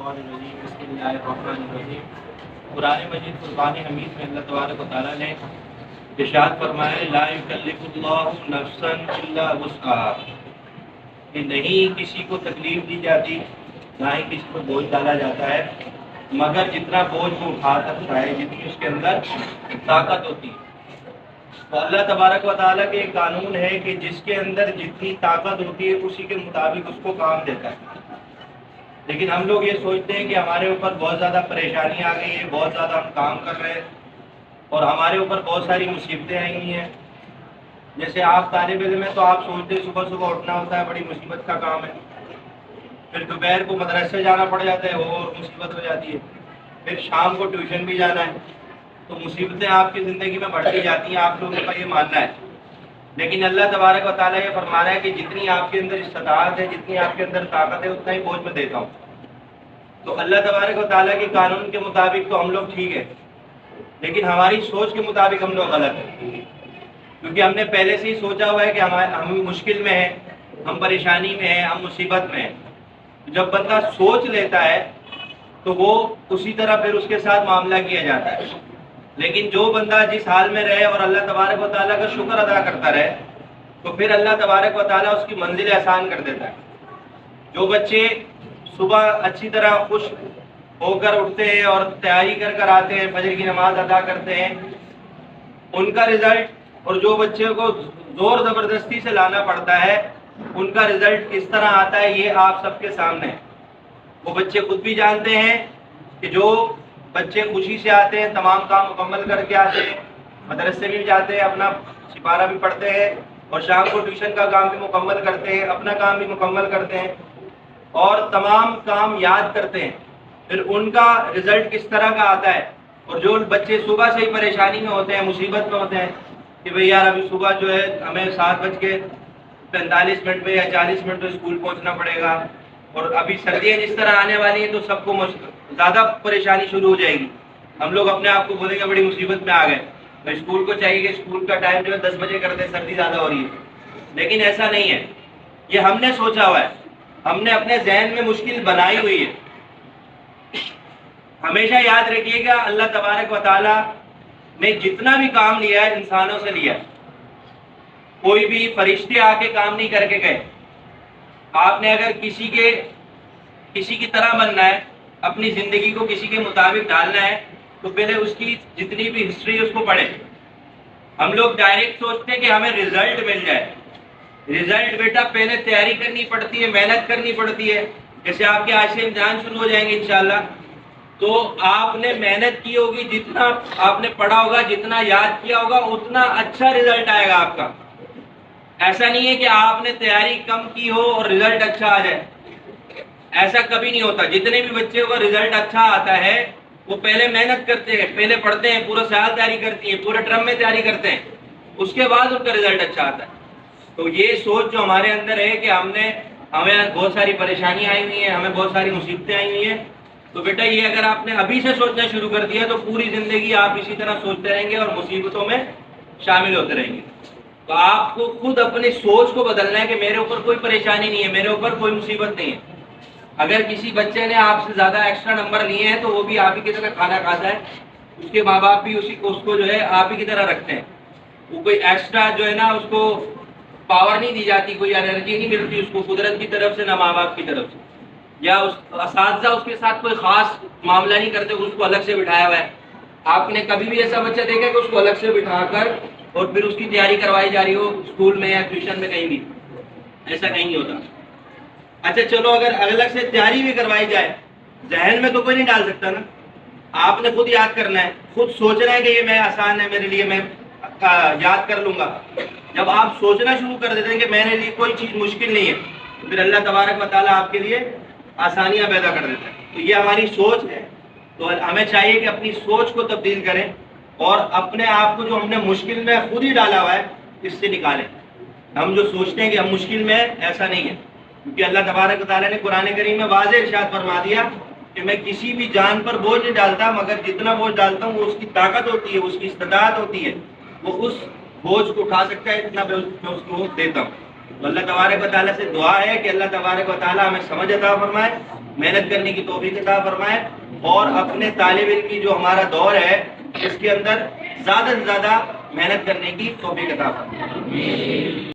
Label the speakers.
Speaker 1: الشیطان الرجیم بسم اللہ الرحمن الرحیم۔ قرآن مجید فرقان حمید میں اللہ تبارک و تعالیٰ نے ارشاد فرمایا لا یکلف اللہ نفسا الا وسعها، کہ نہیں کسی کو تکلیف دی جاتی، نہ ہی کسی کو بوجھ ڈالا جاتا ہے مگر جتنا بوجھ وہ اٹھا سکتا ہے، جتنی اس کے اندر طاقت ہوتی ہے۔ تو اللہ تبارک و تعالیٰ کے ایک قانون ہے کہ جس کے اندر جتنی طاقت ہوتی ہے اسی کے مطابق اس کو کام دیتا ہے۔ لیکن ہم لوگ یہ سوچتے ہیں کہ ہمارے اوپر بہت زیادہ پریشانی آ گئی ہے، بہت زیادہ ہم کام کر رہے ہیں اور ہمارے اوپر بہت ساری مصیبتیں آئی ہوئی ہیں۔ جیسے آپ طالب علم ہیں تو آپ سوچتے ہیں صبح صبح اٹھنا ہوتا ہے، بڑی مصیبت کا کام ہے، پھر دوپہر کو مدرسے جانا پڑ جاتا ہے، وہ اور مصیبت ہو جاتی ہے، پھر شام کو ٹیوشن بھی جانا ہے، تو مصیبتیں آپ کی زندگی میں بڑھتی جاتی ہیں، آپ لوگوں کا یہ ماننا ہے۔ لیکن اللہ تبارک و تعالیٰ یہ فرما رہا ہے کہ جتنی آپ کے اندر استطاعت ہے، جتنی آپ کے اندر طاقت ہے، اتنا ہی بوجھ میں دیتا ہوں۔ تو اللہ تبارک و تعالیٰ کے قانون کے مطابق تو ہم لوگ ٹھیک ہے، لیکن ہماری سوچ کے مطابق ہم لوگ غلط ہیں، کیونکہ ہم نے پہلے سے ہی سوچا ہوا ہے کہ ہم مشکل میں ہیں، ہم پریشانی میں ہیں، ہم مصیبت میں ہیں۔ جب بندہ سوچ لیتا ہے تو وہ اسی طرح پھر اس کے ساتھ معاملہ کیا جاتا ہے۔ لیکن جو بندہ جس حال میں رہے اور اللہ تبارک و تعالیٰ کا شکر ادا کرتا رہے تو پھر اللہ تبارک و تعالیٰ اس کی منزل آسان کر دیتا ہے۔ جو بچے صبح اچھی طرح خوش ہو کر اٹھتے ہیں اور تیاری کر کر آتے ہیں، فجر کی نماز ادا کرتے ہیں، ان کا رزلٹ، اور جو بچے کو زور زبردستی سے لانا پڑتا ہے ان کا رزلٹ کس طرح آتا ہے یہ آپ سب کے سامنے ہے۔ وہ بچے خود بھی جانتے ہیں کہ جو بچے خوشی سے آتے ہیں، تمام کام مکمل کر کے آتے ہیں، مدرسے بھی جاتے ہیں، اپنا سپارہ بھی پڑھتے ہیں اور شام کو ٹیوشن کا کام بھی مکمل کرتے ہیں، اپنا کام بھی مکمل کرتے ہیں اور تمام کام یاد کرتے ہیں، پھر ان کا رزلٹ کس طرح کا آتا ہے۔ اور جو بچے صبح سے ہی پریشانی میں ہوتے ہیں، مصیبت میں ہوتے ہیں کہ بھئی یار ابھی صبح جو ہے ہمیں 7:45 پہ یا 40 منٹ پہ اسکول پہنچنا پڑے گا، اور ابھی سردیاں جس طرح آنے والی ہیں تو سب کو زیادہ پریشانی شروع ہو جائے گی۔ ہم لوگ اپنے آپ کو بولیں گے بڑی مصیبت میں آ گئے، تو اسکول کو چاہیے کہ اسکول کا ٹائم جو ہے 10 بجے کر دیں، سردی زیادہ ہو رہی ہے۔ لیکن ایسا نہیں ہے، یہ ہم نے سوچا ہوا ہے، ہم نے اپنے ذہن میں مشکل بنائی ہوئی ہے۔ ہمیشہ یاد رکھیے گا اللہ تبارک و تعالیٰ نے جتنا بھی کام لیا ہے انسانوں سے لیا ہے، کوئی بھی فرشتے آ کے کام نہیں کر کے گئے۔ آپ نے اگر کسی کی طرح بننا ہے، اپنی زندگی کو کسی کے مطابق ڈالنا ہے تو پہلے اس کی جتنی بھی ہسٹری ہے اس کو پڑھیں۔ ہم لوگ ڈائریکٹ سوچتے ہیں کہ ہمیں رزلٹ مل جائے۔ رزلٹ بیٹا پہلے تیاری کرنی پڑتی ہے، محنت کرنی پڑتی ہے۔ جیسے آپ کے آج سے امتحان شروع ہو جائیں گے انشاءاللہ، تو آپ نے محنت کی ہوگی، جتنا آپ نے پڑھا ہوگا، جتنا یاد کیا ہوگا، اتنا اچھا رزلٹ آئے گا آپ کا۔ ایسا نہیں ہے کہ آپ نے تیاری کم کی ہو اور رزلٹ اچھا آ جائے، ایسا کبھی نہیں ہوتا۔ جتنے بھی بچے کا رزلٹ اچھا آتا ہے وہ پہلے محنت کرتے ہیں، پہلے پڑھتے ہیں، پورا سال تیاری کرتی ہیں، پورے ٹرم میں تیاری کرتے ہیں، اس کے بعد ان کا رزلٹ اچھا آتا ہے۔ تو یہ سوچ جو ہمارے اندر ہے کہ ہمیں بہت ساری پریشانیاں آئی ہوئی ہیں، ہمیں بہت ساری مصیبتیں آئی ہوئی ہیں، تو بیٹا یہ اگر آپ نے ابھی سے سوچنا شروع کر دیا تو پوری زندگی آپ اسی طرح سوچتے رہیں گے اور مصیبتوں میں شامل ہوتے رہیں گے۔ تو آپ کو خود اپنی سوچ کو بدلنا ہے کہ میرے اوپر کوئی پریشانی نہیں ہے، میرے اوپر کوئی مصیبت نہیں ہے۔ اگر کسی بچے نے آپ سے زیادہ ایکسٹرا نمبر لیے ہیں تو وہ بھی آپ ہی کی طرح کھانا کھاتا ہے، اس کے ماں باپ بھی اس کو جو ہے آپ ہی کی طرح رکھتے ہیں۔ وہ کوئی ایکسٹرا جو ہے نا اس کو پاور نہیں دی جاتی، کوئی انرجی نہیں ملتی اس کو قدرت کی طرف سے، نہ ماں باپ کی طرف سے، یا اساتذہ اس کے ساتھ کوئی خاص معاملہ نہیں کرتے، اس کو الگ سے بٹھایا ہوا ہے۔ آپ نے کبھی بھی ایسا بچہ دیکھا کہ اس کو الگ سے بٹھا کر اور پھر اس کی تیاری کروائی جا رہی ہو اسکول میں یا ٹیوشن میں؟ کہیں بھی ایسا کہیں نہیں ہوتا۔ اچھا چلو اگر الگ سے تیاری بھی کروائی جائے، ذہن میں تو کوئی نہیں ڈال سکتا نا، آپ نے خود یاد کرنا ہے، خود سوچنا ہے کہ یہ میں آسان ہے میرے لیے، میں یاد کر لوں گا۔ جب آپ سوچنا شروع کر دیتے ہیں کہ میرے لیے کوئی چیز مشکل نہیں ہے تو پھر اللہ تبارک و تعالیٰ آپ کے لیے آسانیاں پیدا کر دیتا ہے۔ تو یہ ہماری سوچ ہے، تو ہمیں چاہیے کہ اپنی سوچ کو تبدیل کریں اور اپنے آپ کو جو ہم نے مشکل میں خود ہی ڈالا ہوا ہے اس سے نکالیں۔ ہم جو سوچتے ہیں کہ ہم مشکل میں ہیں، ایسا نہیں ہے، کیونکہ اللہ تبارک و تعالیٰ نے قرآن کریم میں واضح ارشاد فرما دیا کہ میں کسی بھی جان پر بوجھ نہیں ڈالتا، مگر جتنا بوجھ ڈالتا ہوں وہ اس کی طاقت ہوتی ہے، اس کی استطاعت ہوتی ہے، وہ اس بوجھ کو اٹھا سکتا ہے، اتنا میں اس کو دیتا ہوں۔ تو اللہ تبارک و تعالیٰ سے دعا ہے کہ اللہ تبارک و تعالیٰ ہمیں سمجھ عطا فرمائے، محنت کرنے کی توفیق عطا فرمائے، اور اپنے طالب علم کی جو ہمارا دور ہے اس کے اندر زیادہ سے زیادہ محنت کرنے کی توفیق عطا فرمائے۔